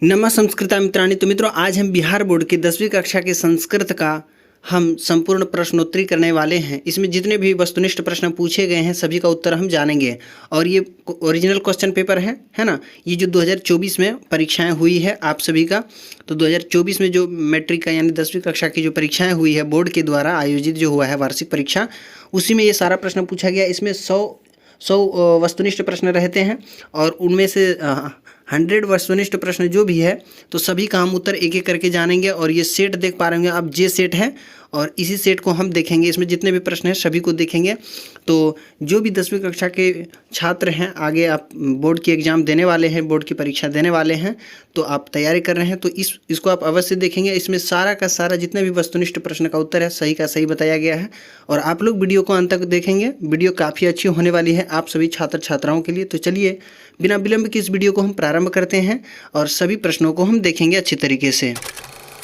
नमः संस्कृता मित्राणि। तो मित्रों, आज हम बिहार बोर्ड के 10वीं कक्षा के संस्कृत का हम संपूर्ण प्रश्नोत्तरी करने वाले हैं। इसमें जितने भी वस्तुनिष्ठ प्रश्न पूछे गए हैं सभी का उत्तर हम जानेंगे। और ये ओरिजिनल क्वेश्चन पेपर है ना। ये जो 2024 में परीक्षाएं हुई है आप सभी का, तो 2024 में जो मैट्रिक का यानी 10वीं कक्षा की जो परीक्षाएं हुई है बोर्ड के द्वारा आयोजित जो हुआ है वार्षिक परीक्षा, उसी में ये सारा प्रश्न पूछा गया। इसमें 100 वस्तुनिष्ठ प्रश्न रहते हैं और उनमें से 100 वस्तुनिष्ठ प्रश्न जो भी है तो सभी का हम उत्तर एक एक करके जानेंगे। और ये सेट देख पा रहे होंगे आप, जे सेट है और इसी सेट को हम देखेंगे। इसमें जितने भी प्रश्न हैं सभी को देखेंगे। तो जो भी 10वीं कक्षा के छात्र हैं, आगे आप बोर्ड की एग्ज़ाम देने वाले हैं, बोर्ड की परीक्षा देने वाले हैं, तो आप तैयारी कर रहे हैं तो इसको आप अवश्य देखेंगे। इसमें सारा का सारा जितने भी वस्तुनिष्ठ प्रश्न का उत्तर है सही का सही बताया गया है। और आप लोग वीडियो को अंत तक देखेंगे, वीडियो काफ़ी अच्छी होने वाली है आप सभी छात्र छात्राओं के लिए। तो चलिए बिना विलंब की इस वीडियो को हम प्रारंभ करते हैं और सभी प्रश्नों को हम देखेंगे अच्छी तरीके से।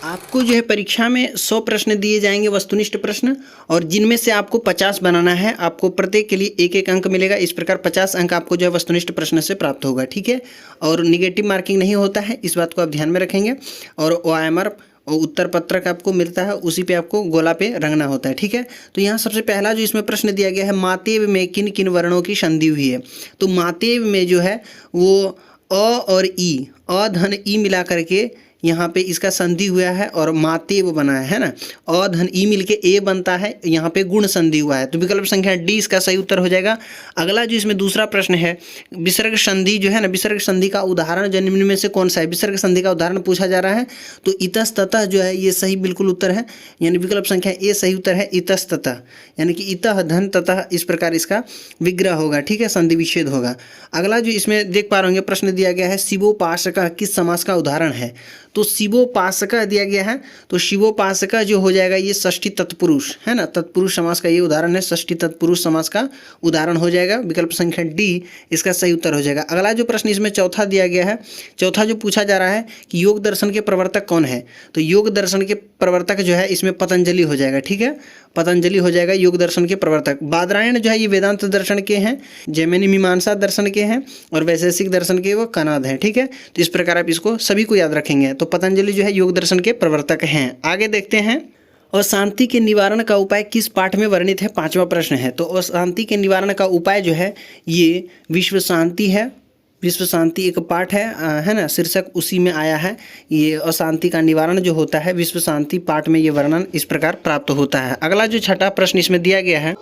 आपको जो है परीक्षा में 100 प्रश्न दिए जाएंगे वस्तुनिष्ठ प्रश्न, और जिनमें से आपको 50 बनाना है। आपको प्रत्येक के लिए एक एक अंक मिलेगा। इस प्रकार 50 अंक आपको जो है वस्तुनिष्ठ प्रश्न से प्राप्त होगा, ठीक है। और निगेटिव मार्किंग नहीं होता है, इस बात को आप ध्यान में रखेंगे। और OMR उत्तर पत्रक आपको मिलता है, उसी पे आपको गोला पे रंगना होता है, ठीक है। तो यहाँ सबसे पहला जो इसमें प्रश्न दिया गया है, मातेव में किन किन वर्णों की संधि हुई है। तो मातेव में जो है वो अ और ई, अ धन ई मिला करके यहाँ पे इसका संधि हुआ है और मातेव बना है ना। अ धन ई मिल के ए बनता है, यहाँ पे गुण संधि हुआ है। तो विकल्प संख्या डी इसका सही उत्तर हो जाएगा। अगला जो इसमें दूसरा प्रश्न है, विसर्ग संधि जो है ना, विसर्ग संधि का उदाहरण जो निम्न में से कौन सा है। विसर्ग संधि का उदाहरण पूछा जा रहा है, तो इतस्ततः जो है ये सही बिल्कुल उत्तर है, यानी विकल्प संख्या ए सही उत्तर है। इतस्ततः यानी कि इतः धन ततः, इस प्रकार इसका विग्रह होगा, ठीक है, संधि विच्छेद होगा। अगला जो इसमें देख पा रहे होंगे प्रश्न दिया गया है, शिवोपासक किस समास का उदाहरण है। तो शिवोपासक दिया गया है, तो शिवोपासक जो हो जाएगा ये षष्ठी तत्पुरुष है ना, तत्पुरुष समास का ये उदाहरण है, षष्ठी तत्पुरुष समास का उदाहरण हो जाएगा। विकल्प संख्या डी इसका सही उत्तर हो जाएगा। अगला जो प्रश्न इसमें चौथा दिया गया है, चौथा जो पूछा जा रहा है कि योग दर्शन के प्रवर्तक कौन है। तो योग दर्शन के प्रवर्तक जो है इसमें पतंजलि हो जाएगा, ठीक है, पतंजलि हो जाएगा योग दर्शन के प्रवर्तक। बादरायण जो है ये वेदांत दर्शन के हैं, जैमिनी मीमांसा दर्शन के हैं, और वैशेषिक दर्शन के वो कनाद हैं, ठीक है। तो इस प्रकार आप इसको सभी को याद रखेंगे। तो पतंजलि जो है योग दर्शन के प्रवर्तक हैं। आगे देखते हैं, अशांति के निवारण का उपाय किस पाठ में वर्णित है। 5वां प्रश्न है। तो अशांति के निवारण का उपाय जो है ये विश्व शांति है। विश्व शांति एक पाठ है ना, शीर्षक उसी में आया है। ये अशांति का निवारण जो होता है विश्व शांति पाठ में ये वर्णन इस प्रकार प्राप्त होता है। अगला जो छठा प्रश्न इसमें दिया गया है,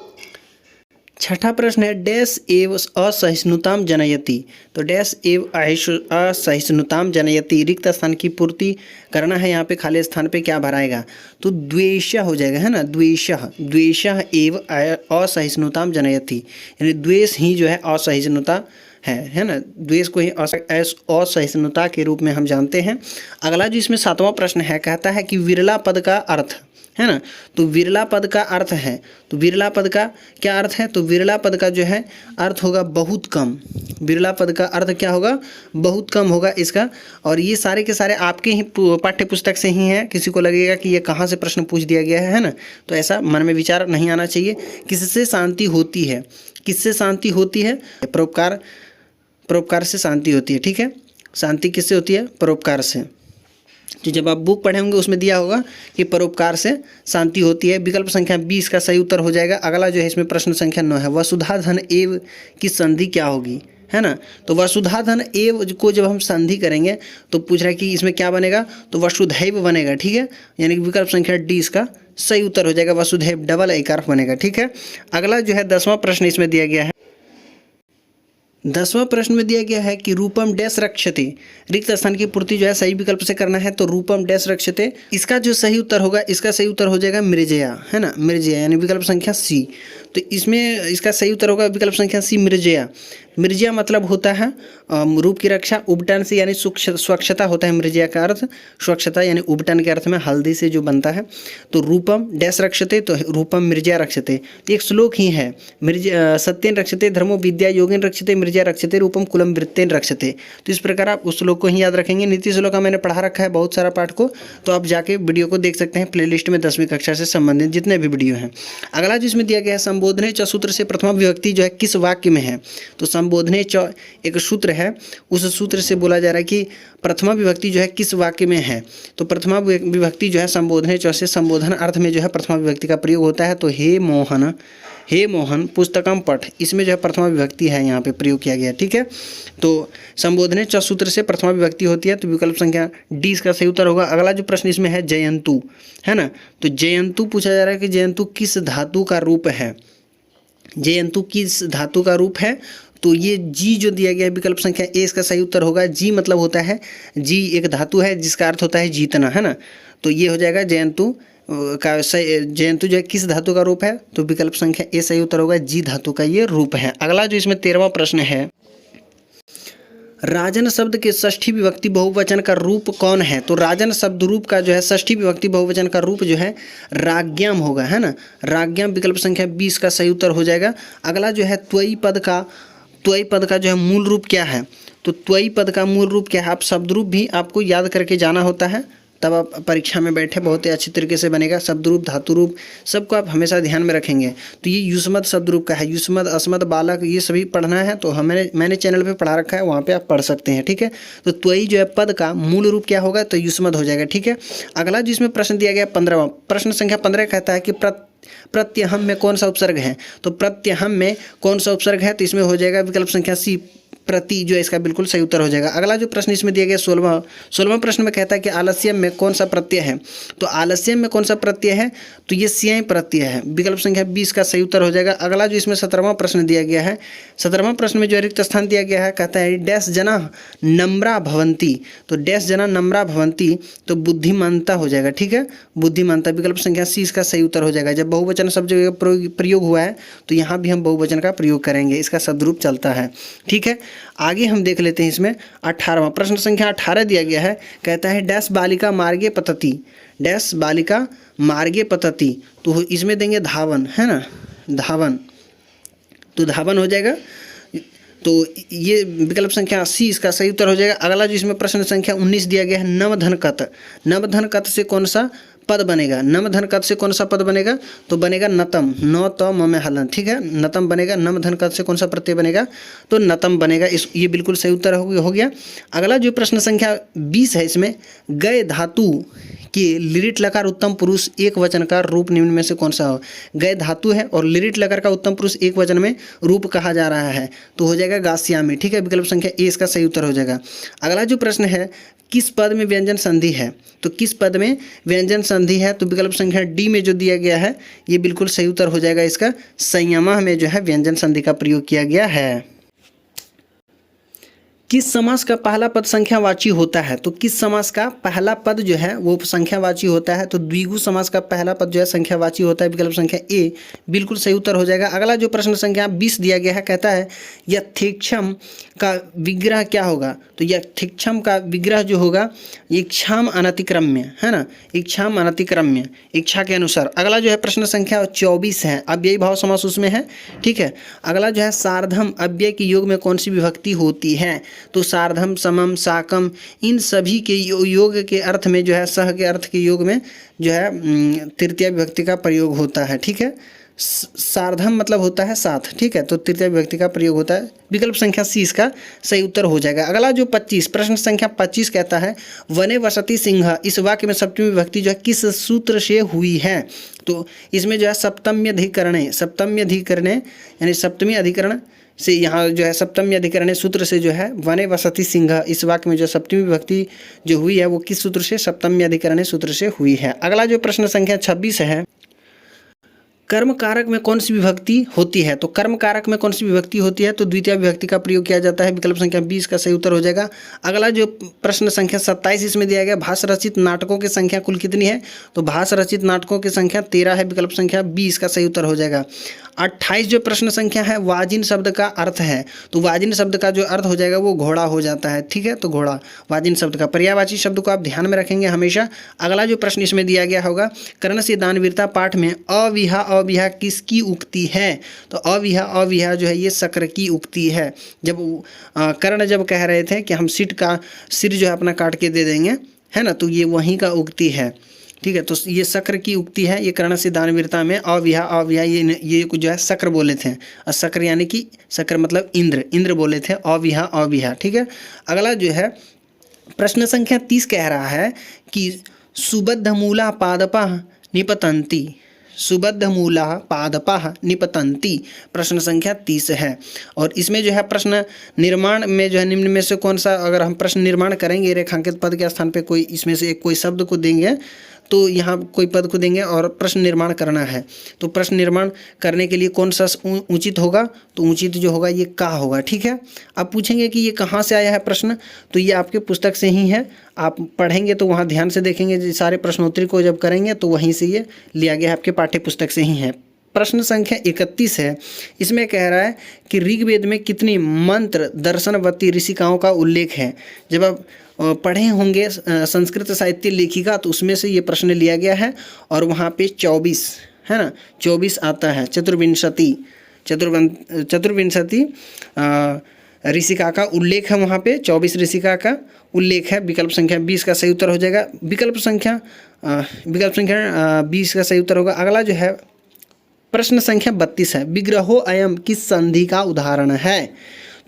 छठा प्रश्न है, डैश एव असहिष्णुताम जनयति। तो डैश एव असहिष्णुताम जनयति, रिक्त स्थान की पूर्ति करना है। यहाँ पे खाली स्थान पे क्या भराएगा, तो द्वेष हो जाएगा, है ना, द्वेष एव असहिष्णुताम जनयति, यानी द्वेष ही जो है असहिष्णुता है ना, द्वेष को ही असहिष्णुता के रूप में हम जानते हैं। अगला जो इसमें 7वां प्रश्न है, कहता है कि विरला पद का अर्थ है ना। तो विरला पद का अर्थ है, तो विरला पद का क्या अर्थ है, तो विरला पद का जो है अर्थ होगा बहुत कम। विरला पद का अर्थ क्या होगा, बहुत कम होगा इसका। और ये सारे के सारे आपके ही पाठ्य पुस्तक से ही हैं। किसी को लगेगा कि ये कहाँ से प्रश्न पूछ दिया गया है ना, तो ऐसा मन में विचार नहीं आना चाहिए। किससे शांति होती है, किससे शांति होती है, परोपकार से शांति होती है, ठीक है। शांति किससे होती है, परोपकार से। तो जब आप बुक पढ़े होंगे उसमें दिया होगा कि परोपकार से शांति होती है। विकल्प संख्या 20 का सही उत्तर हो जाएगा। अगला जो है इसमें प्रश्न संख्या 9 है, वसुधा धन एव की संधि क्या होगी, है ना। तो वसुधा धन एव को जब हम संधि करेंगे तो पूछ रहा है कि इसमें क्या बनेगा, तो वसुधैव बनेगा, ठीक है, यानी कि विकल्प संख्या डी इसका सही उत्तर हो जाएगा। वसुधैव डबल एकार बनेगा, ठीक है। अगला जो है 10वां प्रश्न इसमें दिया गया है। 10वां प्रश्न में दिया गया है कि रूपम डैश रक्षते, रिक्त स्थान की पूर्ति जो है सही विकल्प से करना है। तो रूपम डैश रक्षते, इसका जो सही उत्तर होगा, इसका सही उत्तर हो जाएगा मृजया, है ना, मृजया, यानी विकल्प संख्या सी। तो इसमें इसका सही उत्तर होगा विकल्प संख्या सी, मृजया। मृजया मतलब होता है रूप की रक्षा, उबटन से यानी स्वच्छता होता है मृजया का अर्थ, स्वच्छता यानी उबटन के अर्थ में हल्दी से जो बनता है। तो रूपम डैश रक्षते, तो रूपम मृजया रक्षते। एक श्लोक ही है, सत्येन रक्षते धर्मो विद्या योगेन रक्षते मृजया रक्षते रूपम कुलम वृत्तेन रक्षते। तो इस प्रकार आप उस श्लोक को ही याद रखेंगे। नीति श्लोक का मैंने पढ़ा रखा है बहुत सारा पाठ को, तो आप जाके वीडियो को देख सकते हैं प्लेलिस्ट में 10वीं कक्षा से संबंधित जितने भी वीडियो हैं। अगला जिसमें दिया गया है, संबोधने च सूत्र से प्रथमा विभक्ति जो है किस वाक्य में है। तो संबोधने च एक सूत्र है, उस सूत्र से बोला जा रहा है कि प्रथमा विभक्ति जो है किस वाक्य में है? तो प्रथमा विभक्ति जो है संबोधन से संबोधन अर्थ में जो है प्रथमा विभक्ति का प्रयोग होता है। तो हे मोहन पुस्तकम पठ, इसमें जो है प्रथमा विभक्ति है यहाँ पे प्रयोग किया गया। ठीक है, तो संबोधने च सूत्र से प्रथमा विभक्ति होती है। तो विकल्प संख्या डी इसका सही उत्तर होगा। अगला जो प्रश्न इसमें है जयंतु, है ना। तो जयंतु पूछा जा रहा है कि जयंतु किस धातु का रूप है? जयंतु किस धातु का रूप है? तो ये जी जो दिया गया है विकल्प संख्या ए इसका सही उत्तर होगा। जी मतलब होता है, जी एक धातु है जिसका अर्थ होता है जीतना, है ना। तो ये हो जाएगा जयंतु का जयंतु जो है किस धातु का रूप है? तो विकल्प संख्या ए सही उत्तर होगा, जी धातु का ये रूप है। अगला जो इसमें 13वां प्रश्न है, राजन शब्द के षष्ठी विभक्ति बहुवचन का रूप कौन है? तो राजन शब्द रूप का जो है षष्ठी विभक्ति बहुवचन का रूप जो है राज्ञाम होगा, है ना। राज्ञाम विकल्प संख्या 20 का सही उत्तर हो जाएगा। अगला जो है त्वयी पद का जो है मूल रूप क्या है? तो त्वयी पद का मूल रूप क्या है? आप शब्द रूप भी आपको याद करके जाना होता है, तब आप परीक्षा में बैठे बहुत ही अच्छी तरीके से बनेगा। शब्द रूप, धातु रूप सबको आप हमेशा ध्यान में रखेंगे। तो ये युष्मद शब्द रूप का है, युष्मद, अस्मद, बालक, ये सभी पढ़ना है। तो मैंने चैनल पे पढ़ा रखा है, वहाँ पे आप पढ़ सकते हैं। ठीक है, तो त्वयी जो है पद का मूल रूप क्या होगा? तो युष्मद हो जाएगा। ठीक है, अगला जिसमें प्रश्न दिया गया 15वां प्रश्न संख्या 15 कहता है कि प्रत्यहम में कौन सा उपसर्ग है? तो प्रत्यहम में कौन सा उपसर्ग है? तो इसमें हो जाएगा विकल्प संख्या सी, प्रति जो है इसका बिल्कुल सही उत्तर हो जाएगा। अगला जो प्रश्न इसमें दिया गया 16वां प्रश्न में कहता है कि आलस्यम में कौन सा प्रत्यय है? तो आलस्यम में कौन सा प्रत्यय है? तो ये स्याय प्रत्यय है। विकल्प संख्या 20 का सही उत्तर हो जाएगा। अगला जो इसमें 17वां प्रश्न दिया गया है, 17वां प्रश्न में जो रिक्त स्थान दिया गया है कहता है डैश जना नम्रा भवंती। तो डैश जना नम्रा भवंती, तो बुद्धिमानता हो जाएगा। ठीक है, बुद्धिमानता विकल्प संख्या सी इसका सही उत्तर हो जाएगा। जब बहुवचन शब्द जगह प्रयोग हुआ है तो यहाँ भी हम बहुवचन का प्रयोग करेंगे, इसका शब्दरूप चलता है। ठीक है, आगे हम देख लेते हैं इसमें 18वां प्रश्न संख्या 18 दिया गया है, कहता है डैश बालिका मार्गे पतति, डैश बालिका मार्गे पतति। तो इसमें देंगे धावन, है ना, धावन, तो धावन हो जाएगा। तो ये विकल्प संख्या सी इसका सही उत्तर हो जाएगा। अगला जो इसमें प्रश्न संख्या 19 दिया गया है नवधनकत, नवधनकत से कौन सा पद बनेगा? नमधनकत से कौन सा पद बनेगा? तो बनेगा नतम, न त म में हलन। ठीक है, नतम बनेगा। नमधनकत से कौन सा प्रत्यय बनेगा? तो नतम बनेगा। ये बिल्कुल सही उत्तर हो गया। अगला जो प्रश्न संख्या 20 है, इसमें गय धातु के लिरिट लकार उत्तम पुरुष एक वचन का रूप निम्न में से कौन सा हो? गय धातु है और लिरिट लकार का उत्तम पुरुष एक वचन में रूप कहा जा रहा है, तो हो जाएगा गास्यामी। ठीक है, विकल्प संख्या ए इसका सही उत्तर हो जाएगा। अगला जो प्रश्न है किस पद में व्यंजन संधि है? तो किस पद में व्यंजन संधि है? तो विकल्प संख्या डी में जो दिया गया है ये बिल्कुल सही उत्तर हो जाएगा। इसका संयमा में जो है व्यंजन संधि का प्रयोग किया गया है। किस समास का पहला पद संख्यावाची होता है? तो किस समास का पहला पद जो है वो संख्यावाची होता है? तो द्विगु समास का पहला पद जो है संख्यावाची होता है। विकल्प संख्या ए बिल्कुल सही उत्तर हो जाएगा। अगला जो प्रश्न संख्या 20 दिया गया है, कहता है यथेक्षम का विग्रह क्या होगा? तो यथेक्षम का विग्रह जो होगा इच्छाम अनतिक्रम्य, है ना, इच्छाम अनतिक्रम्य, इच्छा के अनुसार। अगला जो है प्रश्न संख्या 24 है, अव्ययी भाव समास उसमें है। ठीक है, अगला जो है सार्धम अव्यय के योग में कौन सी विभक्ति होती है? तो सार्धम, समम, साकम, इन सभी के योग के अर्थ में जो है सह के अर्थ के योग में जो है तृतीय विभक्ति का प्रयोग होता है। ठीक है, सार्धम मतलब होता है साथ। ठीक है, तो तृतीय विभक्ति का प्रयोग होता है। विकल्प संख्या सी इसका सही उत्तर हो जाएगा। अगला जो 25 प्रश्न संख्या 25 कहता है वने वसति सिंह, इस वाक्य में सप्तमी विभक्ति जो है किस सूत्र से हुई है? तो इसमें जो है सप्तम्यधिकरणे यानी सप्तमी अधिकरण से यहाँ जो है सप्तमी अधिकरण सूत्र से जो है वने वसति सिंह, इस वाक्य में जो सप्तमी विभक्ति जो हुई है वो किस सूत्र से? सप्तमी अधिकरण सूत्र से हुई है। अगला जो प्रश्न संख्या 26 है, कर्म कारक में कौन सी विभक्ति होती है? तो कर्म कारक में कौन सी विभक्ति होती है? तो द्वितीय विभक्ति का प्रयोग किया जाता है। विकल्प संख्या 20 का सही उत्तर हो जाएगा। अगला जो प्रश्न संख्या 27 इसमें दिया गया भाष रचित नाटकों की संख्या कुल कितनी है? तो भाष रचित नाटकों की संख्या 13 है। विकल्प संख्या 20 का सही उत्तर हो जाएगा। 28 जो प्रश्न संख्या है वाजिन शब्द का अर्थ है, तो वाजिन शब्द का जो अर्थ हो जाएगा वो घोड़ा हो जाता है। ठीक है, तो घोड़ा वाजिन शब्द का पर्यायवाची शब्द को आप ध्यान में रखेंगे हमेशा। अगला जो प्रश्न इसमें दिया गया होगा कर्ण से दानवीरता पाठ में अविहा किसकी उक्ति है? तो अविहा जो है ये शक्र की उक्ति है। जब कर्ण जब कह रहे थे कि हम सिट का सिर जो है अपना काट के दे देंगे, है ना, तो ये वहीं का उक्ति है। ठीक है, तो ये शक्र की उक्ति है। ये कर्ण से दानवीरता में अविहा ये जो है शक्र बोले थे। और शक्र यानी कि शक्र मतलब इंद्र बोले थे। अविहा। ठीक है, अगला जो है प्रश्न संख्या 30 कह रहा है कि सुबद्धमूला पादपाः निपतन्ति, सुबद्धमूला पादपाः निपतन्ति, प्रश्न संख्या 30 है। और इसमें जो है प्रश्न निर्माण में जो है निम्न में से कौन सा, अगर हम प्रश्न निर्माण करेंगे रेखांकित पद के स्थान पे कोई इसमें से एक कोई शब्द को देंगे तो यहाँ कोई पद को देंगे और प्रश्न निर्माण करना है। तो प्रश्न निर्माण करने के लिए कौन सा उचित होगा, तो उचित जो होगा ये का होगा। ठीक है, अब पूछेंगे कि ये कहाँ से आया है प्रश्न, तो ये आपके पुस्तक से ही है। आप पढ़ेंगे तो वहाँ ध्यान से देखेंगे, सारे प्रश्नोत्तरी को जब करेंगे तो वहीं से ये लिया गया है, आपके पाठ्य पुस्तक से ही है। प्रश्न संख्या 31 है। इसमें कह रहा है कि ऋग्वेद में कितनी मंत्र दर्शनवती ऋषिकाओं का उल्लेख है। जब आप पढ़े होंगे संस्कृत साहित्य लेखिका तो उसमें से ये प्रश्न लिया गया है और वहाँ पे 24 है ना, 24 आता है। चतुर्विंशति ऋषिका का उल्लेख है, वहाँ पे 24 ऋषिका का उल्लेख है। विकल्प संख्या 20 का सही उत्तर हो जाएगा। विकल्प संख्या 20 का सही उत्तर होगा। अगला जो है प्रश्न संख्या 32 है। विग्रहो अयम किस संधि का उदाहरण है,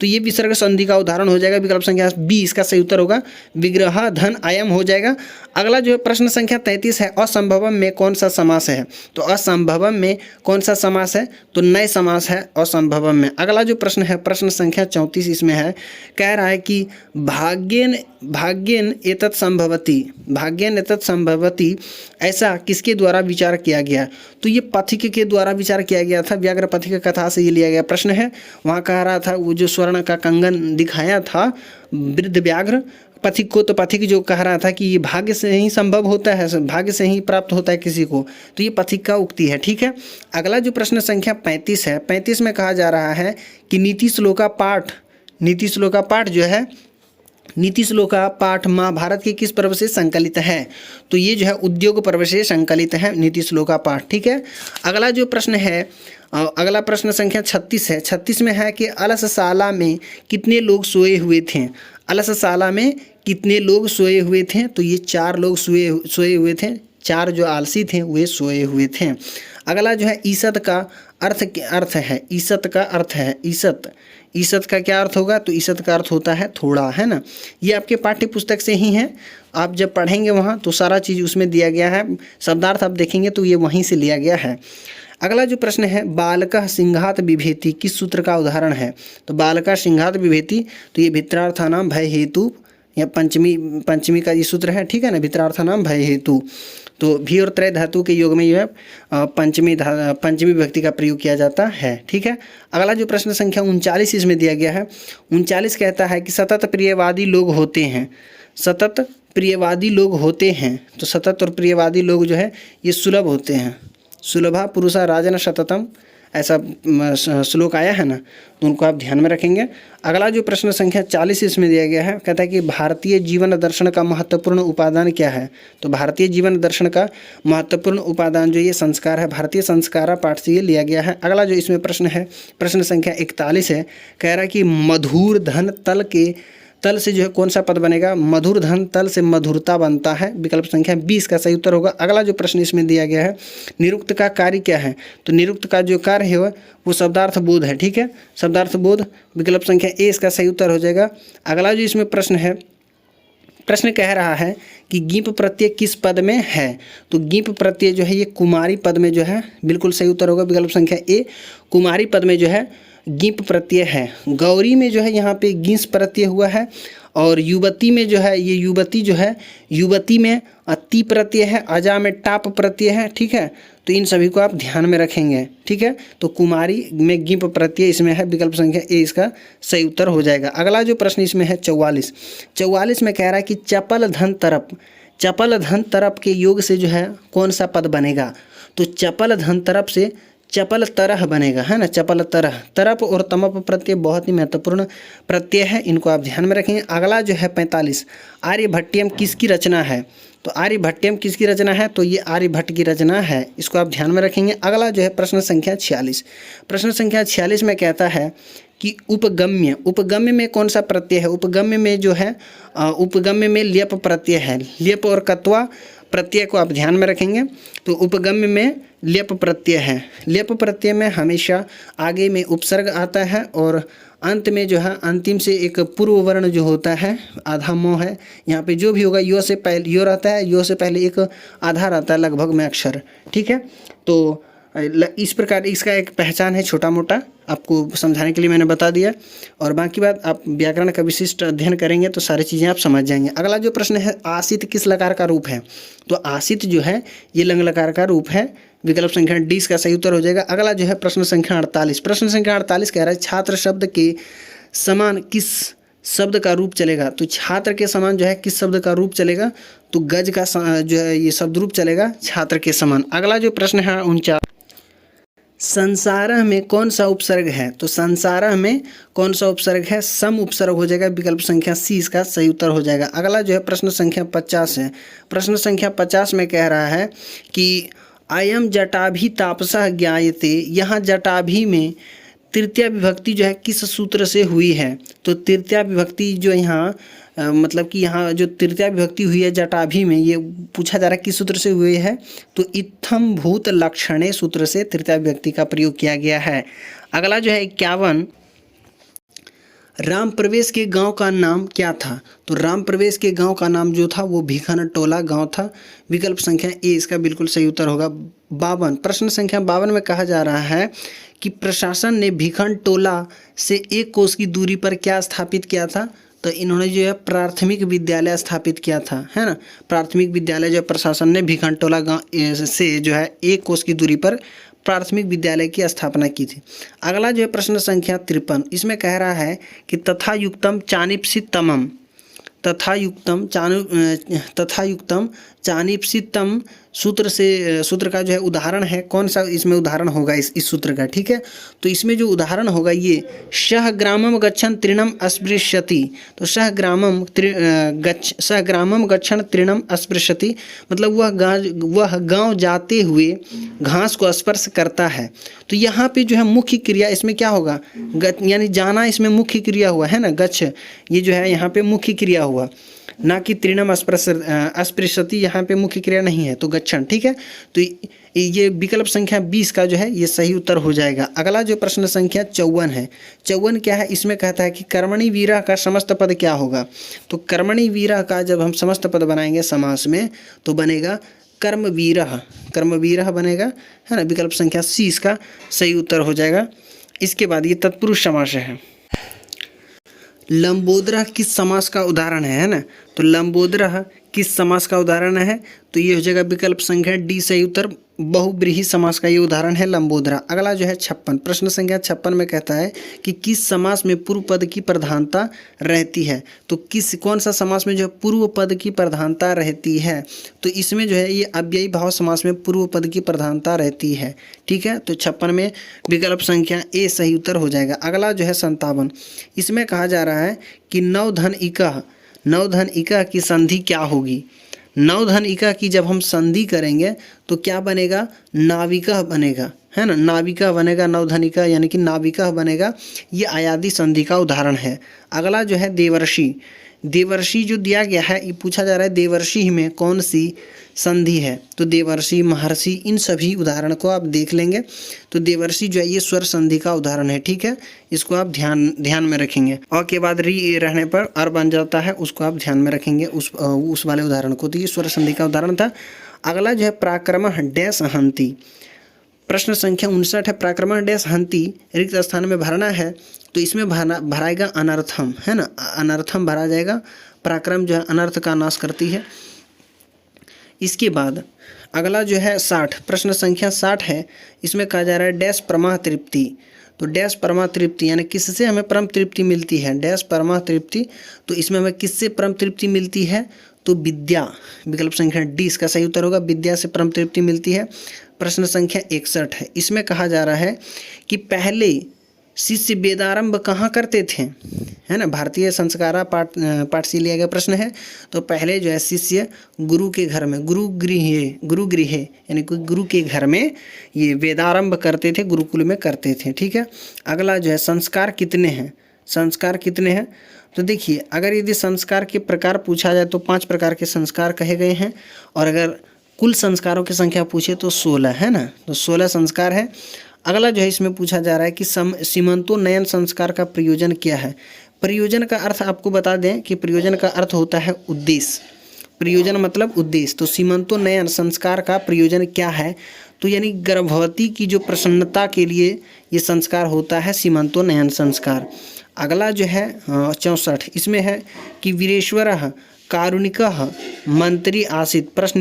तो ये विसर्ग संधि का उदाहरण हो जाएगा। विकल्प संख्या 20 का सही उत्तर होगा विग्रह धन अयम हो जाएगा। अगला जो है प्रश्न संख्या 33 है। असंभवम में कौन सा समास है, तो असंभवम में कौन सा समास है, तो नए समास है असंभवम में। अगला जो प्रश्न है प्रश्न संख्या 34 इसमें है, कह रहा है कि भाग्येन एतत् संभवति ऐसा किसके द्वारा विचार किया गया, तो ये पथिक के द्वारा विचार किया गया था। व्याघ्र पथिक कथा से ये लिया गया प्रश्न है। वहाँ कह रहा था वो जो स्वर्ण का कंगन दिखाया था वृद्ध व्याघ्र पथिक को, तो पथिक जो कह रहा था कि ये भाग्य से ही संभव होता है, भाग्य से ही प्राप्त होता है किसी को, तो ये पथिक का उक्ति है। ठीक है, अगला जो प्रश्न संख्या 35 है। 35 में कहा जा रहा है कि नीति श्लोका पाठ जो है, नीति श्लोका पाठ महाभारत के किस पर्व से संकलित है, तो ये जो है उद्योग पर्व से संकलित है नीति श्लोका पाठ। ठीक है, अगला जो प्रश्न है, अगला प्रश्न संख्या 36 है। 36 में है कि अलसशाला में कितने लोग सोए हुए थे, अलसशाला में कितने लोग सोए हुए थे, तो ये 4 लोग सोए हुए थे। 4 जो आलसी थे वे सोए हुए थे। अगला जो है ईसत का अर्थ है, ईसत का अर्थ है, ईसत का क्या अर्थ होगा, तो ईसत का अर्थ होता है थोड़ा, है ना। ये आपके पाठ्य पुस्तक से ही है, आप जब पढ़ेंगे वहाँ तो सारा चीज़ उसमें दिया गया है। शब्दार्थ आप देखेंगे तो ये वहीं से लिया गया है। अगला जो प्रश्न है, बालकः सिंहात बिभेति किस सूत्र का उदाहरण है, तो बालकः सिंहात बिभेति, तो ये भित्रार्थानां भय हेतु या पंचमी का ये सूत्र है। ठीक है ना, भित्रार्थानां भय हेतु, तो भी और त्रय धातु के योग में जो है पंचमी विभक्ति का प्रयोग किया जाता है। ठीक है, अगला जो प्रश्न संख्या 39 इसमें दिया गया है। 39 कहता है कि सतत प्रियवादी लोग होते हैं, सतत प्रियवादी लोग होते हैं, तो सतत और प्रियवादी लोग जो है ये सुलभ होते हैं। सुलभा पुरुषा राजन सततम, ऐसा श्लोक आया है ना, तो उनको आप ध्यान में रखेंगे। अगला जो प्रश्न संख्या 40 इसमें दिया गया है, कहता है कि भारतीय जीवन दर्शन का महत्वपूर्ण उपादान क्या है, तो भारतीय जीवन दर्शन का महत्वपूर्ण उपादान जो ये संस्कार है, भारतीय संस्कारा पाठ से ये लिया गया है। अगला जो इसमें प्रश्न है प्रश्न संख्या 41 है, कह रहा है कि मधुर धन तल से जो है कौन सा पद बनेगा, मधुर धन तल से मधुरता बनता है। विकल्प संख्या 20 का सही उत्तर होगा। अगला जो प्रश्न इसमें दिया गया है, निरुक्त का कार्य क्या है, तो निरुक्त का जो कार्य है वो शब्दार्थ बोध है। ठीक है, शब्दार्थ बोध, विकल्प संख्या ए इसका सही उत्तर हो जाएगा। अगला जो इसमें प्रश्न है, प्रश्न कह रहा है कि गीप प्रत्यय किस पद में है, तो गीप प्रत्यय जो है ये कुमारी पद में जो है, बिल्कुल सही उत्तर होगा विकल्प संख्या ए, कुमारी पद में जो है गीप प्रत्यय है। गौरी में जो है यहाँ पे गीस प्रत्यय हुआ है, और युवती में जो है ये युवती जो है, युवती में ती प्रत्यय है, अजा में टाप प्रत्यय है। ठीक है, तो इन सभी को आप ध्यान में रखेंगे। ठीक है, तो कुमारी में गिप प्रत्यय इसमें है, विकल्प संख्या ए इसका सही उत्तर हो जाएगा। अगला जो प्रश्न इसमें है 44 में कह रहा है कि चपल धन तरप के योग से जो है कौन सा पद बनेगा, तो चपल धन तरप से चपल तरह बनेगा, है ना, चपल तरह। तरप और तमप प्रत्यय बहुत ही महत्वपूर्ण प्रत्यय है, इनको आप ध्यान में रखेंगे। अगला जो है 45, आर्यभट्टियम किसकी रचना है, तो आर्यभट्टियम किसकी रचना है, तो ये आर्यभट्ट की रचना है, इसको आप ध्यान में रखेंगे। अगला जो है प्रश्न संख्या 46, प्रश्न संख्या 46 में कहता है कि उपगम्य में कौन सा प्रत्यय है, उपगम्य में जो है उपगम्य में ल्यप प्रत्यय है, ल्यप और कत्वा प्रत्यय को आप ध्यान में रखेंगे। तो उपगम्य में ल्यप प्रत्यय है, ल्यप प्रत्यय में हमेशा आगे में उपसर्ग आता है और अंत में जो है अंतिम से एक पूर्व वर्ण जो होता है आधा म है, यहाँ पे जो भी होगा यो से पहले यो रहता है, यो से पहले एक आधा रहता है लगभग में अक्षर, ठीक है। तो इस प्रकार इसका एक पहचान है, छोटा मोटा आपको समझाने के लिए मैंने बता दिया। और बाकी बात आप व्याकरण का विशिष्ट अध्ययन करेंगे तो सारी चीज़ें आप समझ जाएंगे। अगला जो प्रश्न है, आसित किस लकार का रूप है? तो आसित जो है ये लंग लकार का रूप है। विकल्प संख्या डी इसका सही उत्तर हो जाएगा। अगला जो है प्रश्न संख्या 48। प्रश्न संख्या 48 कह रहा है छात्र शब्द के समान किस शब्द का रूप चलेगा? तो छात्र के समान जो है किस शब्द का रूप चलेगा? तो गज का जो है ये शब्द रूप चलेगा छात्र के समान। अगला जो प्रश्न है 49, संसारः में कौन सा उपसर्ग है? तो संसारः में कौन सा उपसर्ग है? सम उपसर्ग हो जाएगा। विकल्प संख्या सी इसका सही उत्तर हो जाएगा। अगला जो है प्रश्न संख्या 50 है। प्रश्न संख्या 50 में कह रहा है कि अयम जटाभि तापसः ज्ञायते, यहाँ जटाभि में तृतीया विभक्ति जो है किस सूत्र से हुई है? तो तृतीया विभक्ति जो यहाँ मतलब कि यहाँ जो तृतीया विभक्ति हुई है जटाभि में, ये पूछा जा रहा है किस सूत्र से हुई है? तो इत्थम भूत लक्षणे सूत्र से तृतीया विभक्ति का प्रयोग किया गया है। अगला जो है 51, राम प्रवेश के गांव का नाम क्या था? तो राम प्रवेश के गांव का नाम जो था वो भिखन टोला गांव था। विकल्प संख्या ए इसका बिल्कुल सही उत्तर होगा। 52, प्रश्न संख्या 52 में कहा जा रहा है कि प्रशासन ने भिखन टोला से 1 कोस की दूरी पर क्या स्थापित किया था? तो इन्होंने जो है प्राथमिक विद्यालय स्थापित किया था, है ना। प्राथमिक विद्यालय जो प्रशासन ने भिखन टोला गाँव से जो है 1 कोस की दूरी पर प्राथमिक विद्यालय की स्थापना की थी। अगला जो है प्रश्न संख्या 53, इसमें कह रहा है कि तथा युक्तम चानिप्सितमम, तथा युक्तम चानिप्सितम सूत्र का जो है उदाहरण है। कौन सा इसमें उदाहरण होगा इस सूत्र का? ठीक है, तो इसमें जो उदाहरण होगा ये सह ग्रामम गच्छन तृणम अस्पृश्यति। तो सह ग्रामम गच्छन तृणम अस्पृश्यति मतलब वह गांव जाते हुए घास को स्पर्श करता है। तो यहाँ पे जो है मुख्य क्रिया इसमें क्या होगा? यानी जाना इसमें मुख्य क्रिया हुआ है ना, गच्छ ये जो है यहाँ पे मुख्य क्रिया हुआ, ना कि तृणम अस्पृश्यति यहाँ पे मुख्य क्रिया नहीं है, तो गच्छन। ठीक है, तो ये विकल्प संख्या 20 का जो है ये सही उत्तर हो जाएगा। अगला जो प्रश्न संख्या 54 है। 54 क्या है? इसमें कहता है कि कर्मणि वीरः का समस्त पद क्या होगा? तो कर्मणि वीरः का जब हम समस्त पद बनाएंगे समास में तो बनेगा कर्मवीरः, कर्मवीरः बनेगा, है ना। विकल्प संख्या सी इसका सही उत्तर हो जाएगा। इसके बाद ये तत्पुरुष समास है। लंबोदरः किस समास का उदाहरण है ना? तो लंबोदरः किस समास का उदाहरण है? तो ये हो जाएगा विकल्प संख्या डी सही उत्तर, बहुब्रीहि समास का ये उदाहरण है लंबोदरा। अगला जो है 56, प्रश्न संख्या 56 में कहता है कि किस समास में पूर्व पद की प्रधानता रहती है? तो कौन सा समास में जो है पूर्व पद की प्रधानता रहती है? तो इसमें जो है ये अव्ययी भाव समास में पूर्व पद की प्रधानता रहती है। ठीक है, तो 56 में विकल्प संख्या ए सही उत्तर हो जाएगा। अगला जो है 57, इसमें कहा जा रहा है कि नवधन इका की संधि क्या होगी? नवधन इका की जब हम संधि करेंगे तो क्या बनेगा? नाविका बनेगा, है ना। नाविका बनेगा, नवधन इका यानी कि नाविका बनेगा। ये आयादी संधि का उदाहरण है। अगला जो है देवर्षि। देवर्षि जो दिया गया है ये पूछा जा रहा है देवर्षि में कौन सी संधि है? तो देवर्षि, महर्षि, इन सभी उदाहरण को आप देख लेंगे। तो देवर्षि जो है ये स्वर संधि का उदाहरण है। ठीक है, इसको आप ध्यान में रखेंगे। और के बाद री रहने पर अर बन जाता है, उसको आप ध्यान में रखेंगे उस वाले उदाहरण को। तो ये स्वर संधि का उदाहरण था। अगला जो है प्राक्रमः डैश हंति। प्रश्न संख्या 59 है। प्राक्रमण डैश हंति रिक्त स्थान में भरना है, तो इसमें भराएगा अनर्थम, है ना। अनर्थम भरा जाएगा। पराक्रम जो है अनर्थ का नाश करती है। इसके बाद अगला जो है 60, प्रश्न संख्या 60 है। इसमें कहा जा रहा है डैश परमा तृप्ति। तो डैश परमा तृप्ति यानी किससे हमें परम तृप्ति मिलती है? डैश परमा तृप्ति, तो इसमें हमें किससे परम तृप्ति मिलती है? तो विद्या। विकल्प संख्या डी इसका सही उत्तर होगा, विद्या से परम तृप्ति मिलती है। प्रश्न संख्या 61 है। इसमें कहा जा रहा है कि पहले शिष्य वेदारंभ कहाँ करते थे, है ना। भारतीय संस्कारा पाठ से लिया गया प्रश्न है। तो पहले जो है शिष्य गुरु के घर में, गुरुगृह यानी गुरु के घर में ये वेदारंभ करते थे, गुरुकुल में करते थे। ठीक है, अगला जो है संस्कार कितने हैं? संस्कार कितने हैं? तो देखिए, अगर यदि संस्कार के प्रकार पूछा जाए तो 5 प्रकार के संस्कार कहे गए हैं, और अगर कुल संस्कारों की संख्या पूछे तो 16 है ना। तो 16 संस्कार है। अगला जो है इसमें पूछा जा रहा है कि सीमंतोन्नयन संस्कार का प्रयोजन क्या है। प्रयोजन का अर्थ आपको बता दें कि प्रयोजन का अर्थ होता है उद्देश्य। प्रयोजन मतलब उद्देश्य। तो सीमंतोन्नयन संस्कार का प्रयोजन क्या है, तो यानी गर्भवती की जो प्रसन्नता के लिए ये संस्कार होता है, सीमंतोन्नयन संस्कार। अगला जो है 64, इसमें है कि वीरेश्वरः कारुणिकः मंत्री आसीत। प्रश्न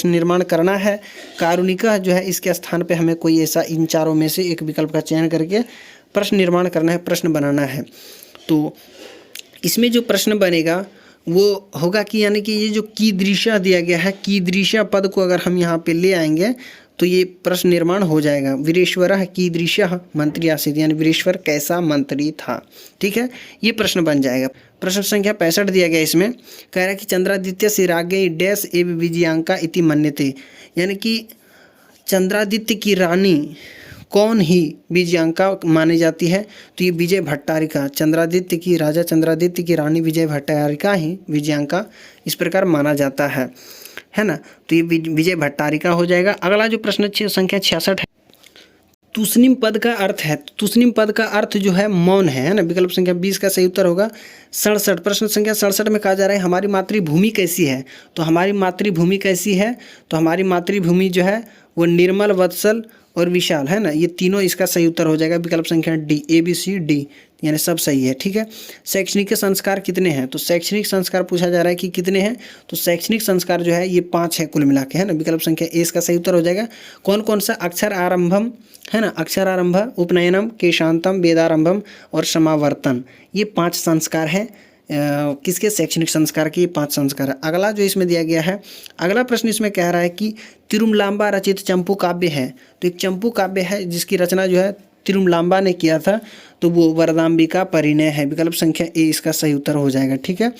निर्माण करना है। कारुणिकः जो है इसके स्थान पे हमें कोई ऐसा इन चारों में से एक विकल्प का चयन करके प्रश्न निर्माण करना है, प्रश्न बनाना है। तो इसमें जो प्रश्न बनेगा वो होगा कि यानी कि ये जो कीदृशा दिया गया है, कीदृशा पद को अगर हम यहाँ पे ले आएंगे तो ये प्रश्न निर्माण हो जाएगा। वीरेश्वरः कीदृशः मंत्री आसीत्, यानी वीरेश्वर कैसा मंत्री था। ठीक है, ये प्रश्न बन जाएगा। प्रश्न संख्या 65 दिया गया, इसमें कह रहा है कि चंद्रादित्य से राज्ञी डैश एव विजयांका इति मन्यते, यानी कि चंद्रादित्य की रानी कौन ही विजयांका मानी जाती है, तो ये विजय भट्टारिका। चंद्रादित्य की राजा चंद्रादित्य की रानी विजय भट्टारिका ही विजयांका इस प्रकार माना जाता है ना। तो ये विजय भट्टारिका हो जाएगा। अगला जो प्रश्न संख्या 66 है, तुस्निम पद का अर्थ है। तुस्निम पद का अर्थ जो है मौन है ना। विकल्प संख्या 20 का सही उत्तर होगा 67। प्रश्न संख्या 67 में कहा जा रहा है हमारी मातृभूमि कैसी है। तो हमारी मातृभूमि कैसी है, तो हमारी मातृभूमि जो है वो निर्मल, वत्सल और विशाल है ना। ये तीनों इसका सही उत्तर हो जाएगा। विकल्प संख्या डी, ABCD यानी सब सही है। ठीक है, शैक्षणिक संस्कार कितने हैं, तो शैक्षणिक संस्कार पूछा जा रहा है कि कितने हैं, तो शैक्षणिक संस्कार जो है ये 5 है कुल मिला के, है ना। विकल्प संख्या ए इसका सही उत्तर हो जाएगा। कौन कौन सा, अक्षर आरंभम है ना, अक्षर आरंभ, उपनयनम, केशांतम, वेदारंभम और समावर्तन, ये 5 संस्कार हैं। किसके, शैक्षणिक संस्कार के 5 संस्कार है। अगला जो इसमें दिया गया है, अगला प्रश्न इसमें कह रहा है कि तिरुमलांबा रचित चंपू काव्य है। तो एक चंपू काव्य है जिसकी रचना जो है तिरुमलांबा ने किया था, तो वो वरदाम्बिका परिणय है। विकल्प संख्या ए इसका सही उत्तर हो जाएगा। ठीक है,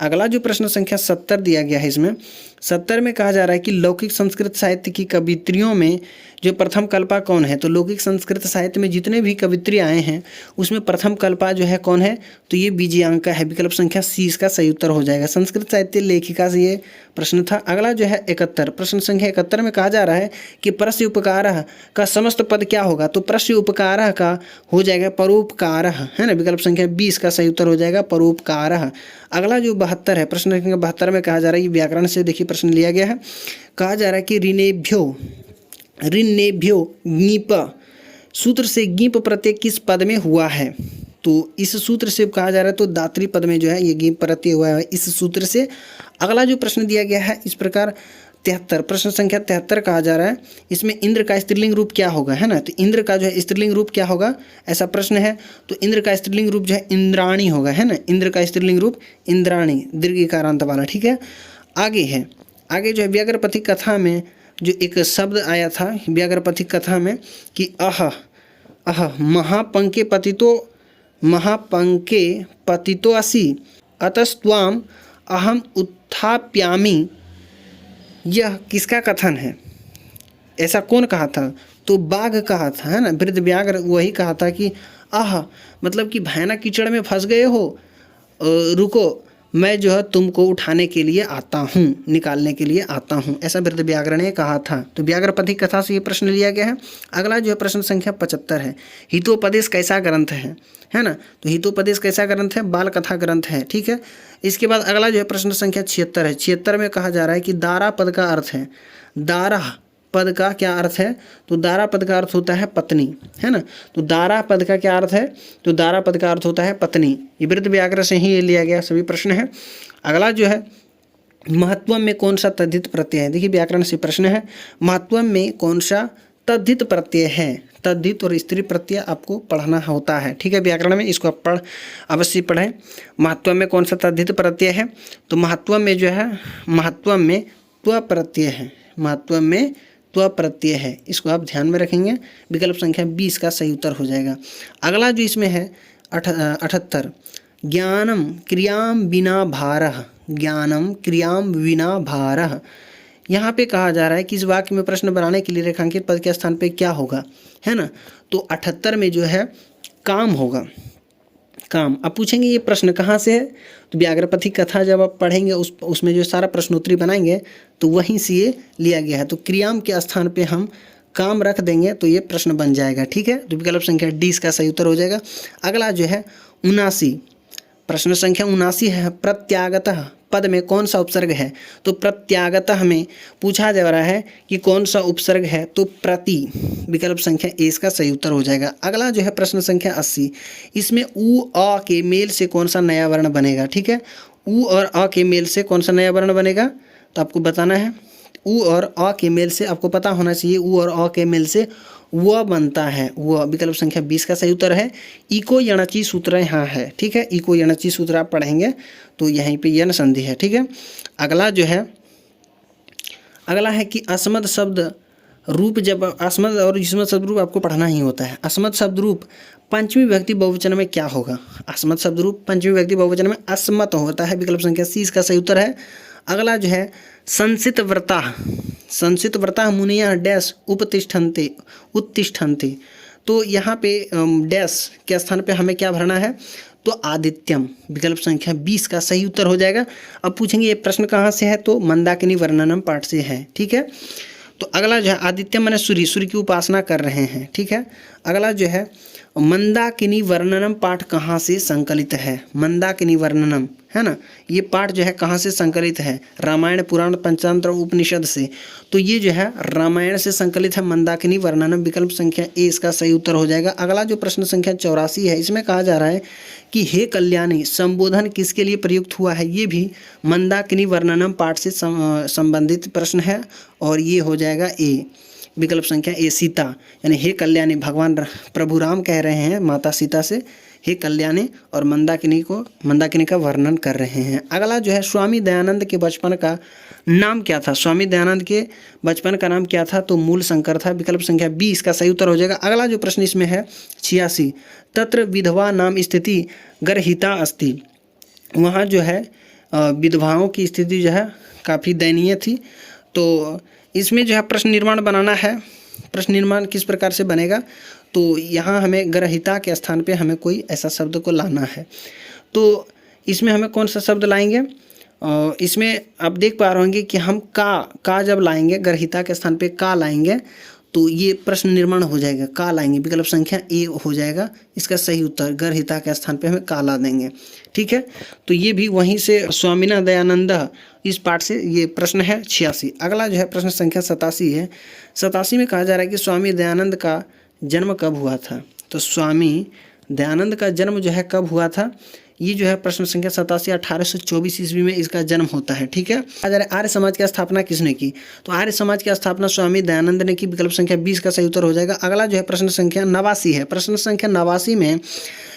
अगला जो प्रश्न संख्या 70 दिया गया है, इसमें 70 में कहा जा रहा है कि लौकिक संस्कृत साहित्य की कवित्रियों में जो प्रथम कल्पा कौन है। तो लौकिक संस्कृत साहित्य में जितने भी कवित्री आए हैं उसमें प्रथम कल्पा जो है कौन है, तो ये विजयांका है। विकल्प संख्या सी इसका सही उत्तर हो जाएगा। संस्कृत साहित्य लेखिका से ये प्रश्न था। अगला जो है 71, प्रश्न संख्या 71 में कहा जा रहा है कि प्रस्य उपकारः का समस्त पद क्या होगा। तो प्रस्य उपकारः का हो जाएगा परोपकारः, है ना। विकल्प संख्या 20 का सही उत्तर हो जाएगा परोपकारः। अगला जो 72 है, प्रश्न संख्या 72 में कहा जा रहा है, ये व्याकरण से देखिए प्रश्न लिया गया है। कहा जा रहा है कि ऋन्नेभ्यो ङीप सूत्र से ङीप प्रत्यय किस पद में हुआ है। तो इस सूत्र से कहा जा रहा है तो दात्री पद में जो है ये ङीप प्रत्यय हुआ है इस सूत्र से। अगला जो प्रश्न दिया गया है इस प्रकार 73, प्रश्न संख्या 73 कहा जा रहा है, इसमें इंद्र का स्त्रीलिंग रूप क्या होगा, है ना। तो इंद्र का जो है स्त्रीलिंग रूप क्या होगा, ऐसा प्रश्न है। तो इंद्र का स्त्रीलिंग रूप जो है इंद्राणी होगा, है ना। इंद्र का स्त्रीलिंग रूप इंद्राणी, दीर्घिकारांत वाला। ठीक है, आगे जो है व्याघ्रपथी कथा में जो एक शब्द आया था व्याघ्रपथी कथा में कि अह महापंके पतितो असि अतस्त्वाम अहम उत्थाप्यामि, यह किसका कथन है, ऐसा कौन कहा था। तो बाघ कहा था, है ना। वृद्ध व्याघ्र वही कहा था कि मतलब कि भयानक कीचड़ में फंस गए हो, रुको मैं जो है तुमको उठाने के लिए आता हूँ, निकालने के लिए आता हूँ, ऐसा वृद्ध व्याघ्र ने कहा था। तो व्याघ्रपथी कथा से ये प्रश्न लिया गया है। अगला जो है प्रश्न संख्या 75 है, हितोपदेश कैसा ग्रंथ है ना। तो हितोपदेश कैसा ग्रंथ है, बाल कथा ग्रंथ है। ठीक है, इसके बाद अगला जो है प्रश्न संख्या 76 है। 76 में कहा जा रहा है कि दारा पद का अर्थ है, दारा पद का क्या अर्थ है, तो दारा पद का अर्थ होता है पत्नी, है ना। तो दारा पद का क्या अर्थ है, तो दारा पद का अर्थ होता है पत्नी। ये वृद्ध व्याघ्र से ही ये लिया गया सभी प्रश्न है। अगला जो है महत्व में कौन सा तद्धित प्रत्यय है। देखिए व्याकरण से प्रश्न है, महत्व में कौन सा तद्धित प्रत्यय है। तद्धित और स्त्री प्रत्यय आपको पढ़ना होता है। ठीक है, व्याकरण में इसको आप अवश्य पढ़ें। महत्व में कौन सा तद्धित प्रत्यय है, तो महत्व में जो है महत्व में त्व प्रत्यय है, महत्व में त्व प्रत्यय है, इसको आप ध्यान में रखेंगे। विकल्प संख्या 20 का सही उत्तर हो जाएगा। अगला जो इसमें है 78, ज्ञानम क्रियाम विना भारः, ज्ञानम क्रियाम विना भारः। यहाँ पे कहा जा रहा है कि इस वाक्य में प्रश्न बनाने के लिए रेखांकित पद के स्थान पे क्या होगा, है ना। तो 78 में जो है काम होगा, काम। अब पूछेंगे ये प्रश्न कहाँ से है, तो व्याघ्रपथी कथा जब आप पढ़ेंगे उसमें जो सारा प्रश्नोत्तरी बनाएंगे तो वहीं से ये लिया गया है। तो क्रियाम के स्थान पे हम काम रख देंगे तो ये प्रश्न बन जाएगा। ठीक है, तो विकल्प संख्या डी इसका सही उत्तर हो जाएगा। अगला जो है 79, प्रश्न संख्या 79 है, प्रत्यागतः पद में कौन सा उपसर्ग है? तो प्रत्यागतः में पूछा जा रहा है कि कौन सा उपसर्ग है, तो प्रति, विकल्प संख्या ए इसका सही उत्तर हो जाएगा। अगला जो है प्रश्न संख्या 80, इसमें उ अ के मेल से कौन सा नया वर्ण बनेगा? ठीक है, उ और अ के मेल से कौन सा नया वर्ण बनेगा तो आपको बताना है। उ और अ के मेल से आपको पता होना चाहिए, उ और अ के मेल से व बनता है, व, विकल्प संख्या 20 का सही उत्तर है। इको यणचि सूत्र यहाँ है। ठीक है, इको यणचि सूत्र आप पढ़ेंगे तो यहीं पे यन संधि है। ठीक है, अगला जो है, अगला है कि अस्मद शब्द रूप, जब अस्मद और युष्मद शब्द रूप आपको पढ़ना ही होता है। अस्मद शब्द रूप पंचमी विभक्ति बहुवचन में क्या होगा? अस्मद शब्द रूप पंचमी विभक्ति बहुवचन में अस्मत होता है, विकल्प संख्या सी इसका सही उत्तर है। अगला जो है संसित व्रता, संसित व्रता मुनिया डैश उपतिष्ठन्ते, उत्तिष्ठन्ते, तो यहाँ पे डैश के स्थान पे हमें क्या भरना है? तो आदित्यम, विकल्प संख्या 20 का सही उत्तर हो जाएगा। अब पूछेंगे ये प्रश्न कहाँ से है? तो मंदाकिनी वर्णनम पाठ से है। ठीक है, तो अगला जो है आदित्य माने सूर्य, सूर्य की उपासना कर रहे हैं। ठीक है, अगला जो है मंदाकिनी वर्णनम पाठ कहाँ से संकलित है? मंदाकिनी वर्णनम है ना, ये पाठ जो है कहाँ से संकलित है? रामायण, पुराण, पंचांतर, उपनिषद से। तो ये जो है रामायण से संकलित है मंदाकिनी वर्णनम, विकल्प संख्या ए इसका सही उत्तर हो जाएगा। अगला जो प्रश्न संख्या 84 है, इसमें कहा जा रहा है कि हे कल्याणी संबोधन किसके लिए प्रयुक्त हुआ है? ये भी मंदाकिनी वर्णनम पाठ से संबंधित प्रश्न है और ये हो जाएगा ए, विकल्प संख्या ए सीता, यानी हे कल्याणी, भगवान प्रभु राम कह रहे हैं माता सीता से हे कल्याणी, और मंदाकिनी का वर्णन कर रहे हैं। अगला जो है स्वामी दयानंद के बचपन का नाम क्या था? स्वामी दयानंद के बचपन का नाम क्या था? तो मूल शंकर था, विकल्प संख्या बी इसका सही उत्तर हो जाएगा। अगला जो प्रश्न इसमें है 86, तत्र विधवा नाम स्थिति गर्हिता अस्ति, वहाँ जो है विधवाओं की स्थिति जो है काफ़ी दयनीय थी। तो इसमें जो है प्रश्न निर्माण बनाना है। प्रश्न निर्माण किस प्रकार से बनेगा? तो यहाँ हमें ग्रहिता के स्थान पे हमें कोई ऐसा शब्द को लाना है। तो इसमें हमें कौन सा शब्द लाएंगे? इसमें आप देख पा रहे होंगे कि हम का जब लाएंगे, ग्रहिता के स्थान पे का लाएंगे तो ये प्रश्न निर्माण हो जाएगा, का लाएंगे, विकल्प संख्या ए हो जाएगा इसका सही उत्तर। गर्हिता के स्थान पे हमें का ला देंगे। ठीक है, तो ये भी वहीं से स्वामीना दयानंद इस पाठ से ये प्रश्न है 86। अगला जो है प्रश्न संख्या 87 है। 87 में कहा जा रहा है कि स्वामी दयानंद का जन्म कब हुआ था? तो स्वामी दयानंद का जन्म जो है कब हुआ था? ये जो है प्रश्न संख्या 87 1824 ईस्वी में इसका जन्म होता है। ठीक है, आर्य समाज की स्थापना किसने की? तो आर्य समाज की स्थापना स्वामी दयानंद ने की, विकल्प संख्या 20 का सही उत्तर हो जाएगा। अगला जो है प्रश्न संख्या 89 है। प्रश्न संख्या 89 में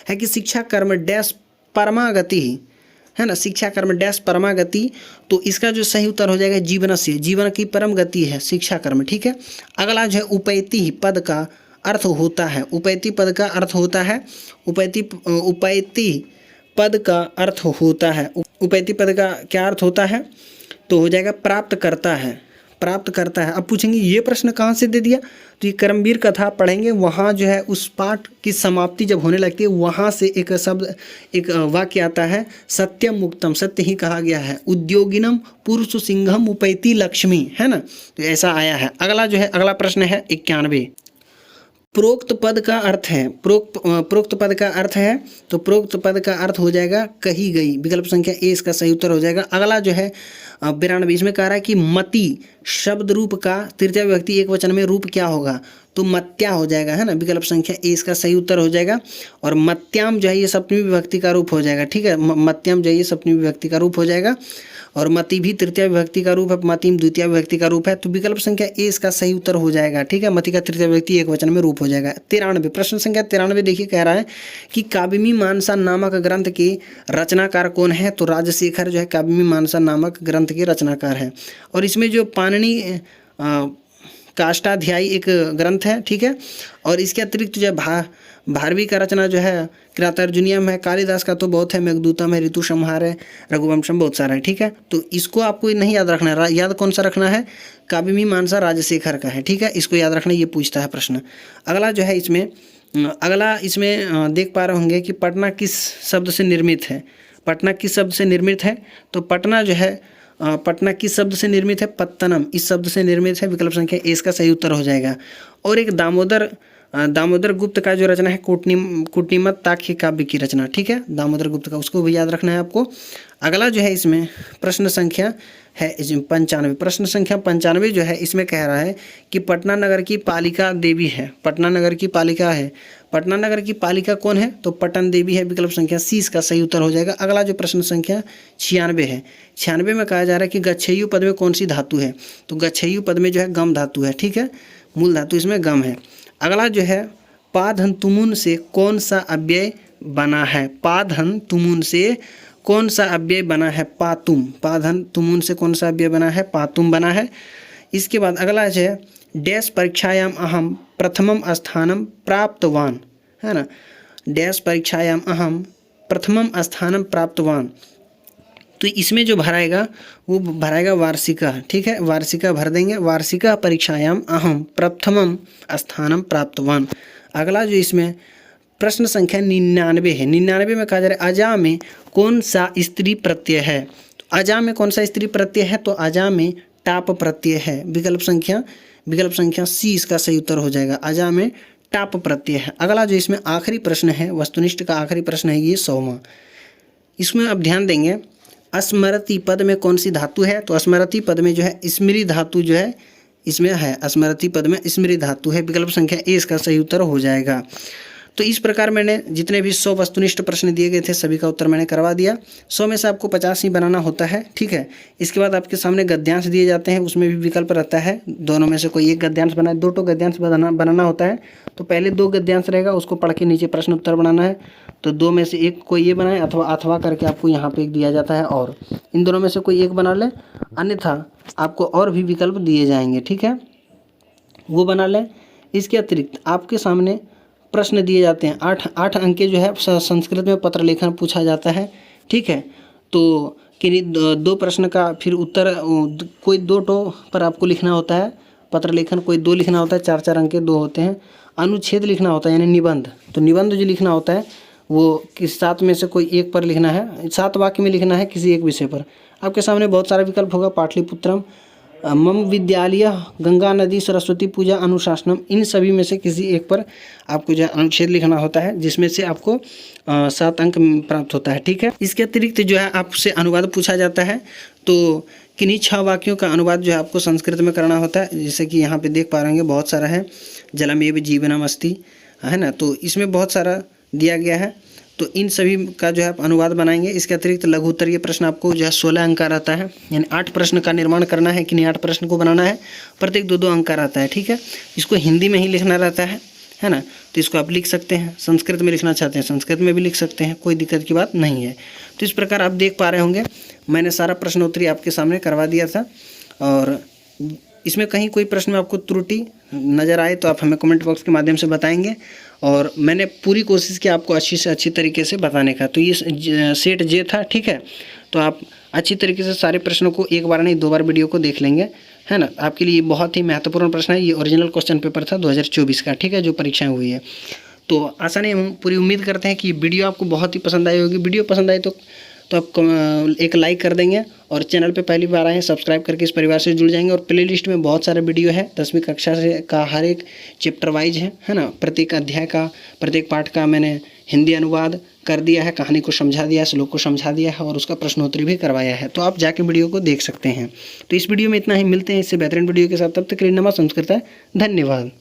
है कि शिक्षा कर्म डैश परमागति है ना, शिक्षा कर्म डैश परमागति, तो इसका जो सही उत्तर हो जाएगा जीवन से, जीवन की परम गति है शिक्षा कर्म। ठीक है, अगला जो है उपैति पद का अर्थ होता है, उपैति पद का अर्थ होता है, उपैति पद का अर्थ होता है, उपैति पद का क्या अर्थ होता है? तो हो जाएगा प्राप्त करता है, प्राप्त करता है। अब पूछेंगे ये प्रश्न कहाँ से दे दिया? तो ये कर्मवीर कथा पढ़ेंगे, वहाँ जो है उस पाठ की समाप्ति जब होने लगती है वहाँ से एक शब्द, एक वाक्य आता है, सत्यम मुक्तम, सत्य ही कहा गया है, उद्योगिनम पुरुष सिंहम उपैति लक्ष्मी, है ना, तो ऐसा आया है। अगला जो है, अगला प्रश्न है 91, प्रोक्त पद का अर्थ है, प्रोक्त पद का अर्थ है, तो प्रोक्त पद का अर्थ हो जाएगा कही गई, विकल्प संख्या ए इसका सही उत्तर हो जाएगा। अगला जो है 92, इसमें कह रहा है कि मति शब्द रूप का तृतीय विभक्ति एक वचन में रूप क्या होगा? तो मत्या हो जाएगा, है ना, विकल्प संख्या ए इसका सही उत्तर हो जाएगा। और मत्याम जो है ये सप्तमी विभक्ति का रूप हो जाएगा। ठीक है, मत्याम जो है ये सप्तमी विभक्ति का रूप हो जाएगा, और मति भी तृतीय विभक्ति का रूप है, मतिम द्वितीय विभक्ति का रूप है, तो विकल्प संख्या ए इसका सही उत्तर हो जाएगा। ठीक है, मति का तृतीय विभक्ति एक वचन में रूप हो जाएगा। 93, प्रश्न संख्या 93 देखिए, कह रहा है कि काव्यमी मानसा नामक ग्रंथ के रचनाकार कौन है? तो राजशेखर जो है काव्यमी मानसा नामक ग्रंथ के रचनाकार है। और इसमें जो पाणिनि काष्ठाध्यायी एक ग्रंथ है। ठीक है, और इसके अतिरिक्त जो है भारवी का रचना जो है किरातार्जुनीयम है, कालिदास का तो बहुत है, मेघदूतम है, ऋतु संहार है, रघुवंशम, बहुत सारा है। ठीक है, तो इसको आपको नहीं याद रखना है, याद कौन सा रखना है? काव्यमी मानसा राजशेखर का है। ठीक है, इसको याद रखना, ये पूछता है प्रश्न। अगला जो है इसमें देख पा रहे होंगे कि पटना किस शब्द से निर्मित है? पटना किस शब्द से निर्मित है? तो पटना जो है पटना किस शब्द से निर्मित है? पत्तनम इस शब्द से निर्मित है। विकल्प संख्या ए इसका सही उत्तर हो जाएगा। और एक दामोदर गुप्त का जो रचना है कूटनीमत ताख्य काव्य की रचना, ठीक है, दामोदर गुप्त का, उसको भी याद रखना है आपको। अगला जो है इसमें प्रश्न संख्या है 95। प्रश्न संख्या 95 जो है इसमें कह रहा है कि पटना नगर की पालिका देवी है। पटना नगर की पालिका है। पटना नगर की पालिका कौन है? तो पटन देवी है। विकल्प संख्या सी इसका सही उत्तर हो जाएगा। अगला जो प्रश्न संख्या 96 है, 96 में कहा जा रहा है कि गच्छेयु पद में कौन सी धातु है? तो गच्छेयु पद में जो है गम धातु है, ठीक है, मूल धातु इसमें गम है। अगला जो है पाधन तुमुन से कौन सा अव्यय बना है? पाधन तुमुन से कौन सा अव्यय बना है? पातुम। पाधन तुमुन से कौन सा अव्यय बना है? पातुम बना है। इसके बाद अगला जो है डैश परीक्षायाम अहम प्रथमम स्थानम प्राप्तवान, है ना, डैश परीक्षायाम अहम प्रथमम स्थानम प्राप्तवान। तो इसमें जो भराएगा वो भराएगा वार्षिका, ठीक है, वार्षिका भर देंगे। वार्षिका परीक्षायाम अहम प्रथमम स्थानम प्राप्तवान। अगला जो इसमें प्रश्न संख्या 99 है। 99 में कहा जा रहा है अजा में कौन सा स्त्री प्रत्यय है? तो अजा में कौन सा स्त्री प्रत्यय है? तो अजा में टाप प्रत्यय है। विकल्प संख्या सी इसका सही उत्तर हो जाएगा। अजा में टाप प्रत्यय है। अगला जो इसमें आखिरी प्रश्न है, वस्तुनिष्ठ का आखिरी प्रश्न है ये 100वां। इसमें अब ध्यान देंगे स्मृति पद में कौन सी धातु है? तो स्मृति पद में जो है स्मृति धातु जो है इसमें है। स्मृति पद में स्मृति धातु है। विकल्प संख्या ए इसका सही उत्तर हो जाएगा। तो इस प्रकार मैंने जितने भी 100 वस्तुनिष्ठ प्रश्न दिए गए थे सभी का उत्तर मैंने करवा दिया। 100 में से आपको 50 ही बनाना होता है, ठीक है। इसके बाद आपके सामने गद्यांश दिए जाते हैं, उसमें भी विकल्प रहता है, दोनों में से कोई एक गद्यांश बनाए। 2 गद्यांश बनाना होता है। तो पहले 2 गद्यांश रहेगा, उसको पढ़ के नीचे प्रश्न उत्तर बनाना है। तो 2 में से एक कोई ये बनाए अथवा करके आपको यहाँ पे एक दिया जाता है, और इन दोनों में से कोई एक बना ले, अन्यथा आपको और भी विकल्प दिए जाएंगे, ठीक है, वो बना लें। इसके अतिरिक्त आपके सामने प्रश्न दिए जाते हैं। 8 अंक के जो है संस्कृत में पत्र लेखन पूछा जाता है, ठीक है। तो किन्हीं 2 प्रश्न का फिर उत्तर कोई 2 पर आपको लिखना होता है पत्र लेखन, कोई 2 लिखना होता है, 4 अंक के 2 होते हैं। अनुच्छेद लिखना होता है यानी निबंध। तो निबंध जो लिखना होता है वो किस 7 में से कोई एक पर लिखना है, 7 वाक्य में लिखना है किसी एक विषय पर। आपके सामने बहुत सारा विकल्प होगा, पाटलिपुत्रम, मम विद्यालय, गंगा नदी, सरस्वती पूजा, अनुशासनम, इन सभी में से किसी एक पर आपको जो अनुच्छेद लिखना होता है, जिसमें से आपको 7 अंक प्राप्त होता है, ठीक है। इसके अतिरिक्त जो है आपसे अनुवाद पूछा जाता है। तो किन्हीं 6 वाक्यों का अनुवाद जो है आपको संस्कृत में करना होता है, जैसे कि यहाँ पे देख पा रहे हैं बहुत सारा है, जलमेव जीवनम अस्ति, है ना। तो इसमें बहुत सारा दिया गया है। तो इन सभी का जो है आप अनुवाद बनाएंगे। इसके अतिरिक्त लघु उत्तरीय प्रश्न आपको जो है 16 अंक का रहता है, यानी 8 प्रश्न का निर्माण करना है, किन्हीं 8 प्रश्न को बनाना है, प्रत्येक 2-2 अंक का रहता है, ठीक है। इसको हिंदी में ही लिखना रहता है ना। तो इसको आप लिख सकते हैं, संस्कृत में लिखना चाहते हैं संस्कृत में भी लिख सकते हैं, कोई दिक्कत की बात नहीं है। तो इस प्रकार आप देख पा रहे होंगे मैंने सारा प्रश्नोत्तरी आपके सामने करवा दिया था, और इसमें कहीं कोई प्रश्न में आपको त्रुटि नज़र आए तो आप हमें कमेंट बॉक्स के माध्यम से बताएंगे, और मैंने पूरी कोशिश की आपको अच्छी से अच्छी तरीके से बताने का। तो ये सेट जे था, ठीक है। तो आप अच्छी तरीके से सारे प्रश्नों को एक बार नहीं 2 बार वीडियो को देख लेंगे, है ना। आपके लिए बहुत ही महत्वपूर्ण प्रश्न है। ये ओरिजिनल क्वेश्चन पेपर था 2024 का, ठीक है, जो परीक्षाएं हुई है। तो आशा नहीं, हम पूरी उम्मीद करते हैं कि वीडियो आपको बहुत ही पसंद आई होगी। वीडियो पसंद आई तो आप एक लाइक कर देंगे, और चैनल पे पहली बार आए हैं सब्सक्राइब करके इस परिवार से जुड़ जाएंगे। और प्लेलिस्ट में बहुत सारे वीडियो है 10वीं कक्षा से का, हर एक चैप्टर वाइज है ना। प्रत्येक अध्याय का, प्रत्येक पाठ का मैंने हिंदी अनुवाद कर दिया है, कहानी को समझा दिया है, श्लोक को समझा दिया है, और उसका प्रश्नोत्तरी भी करवाया है। तो आप जाके वीडियो को देख सकते हैं। तो इस वीडियो में इतना ही, मिलते हैं इससे बेहतरीन वीडियो के साथ। तब तक के लिए नमः संस्कृत है, धन्यवाद।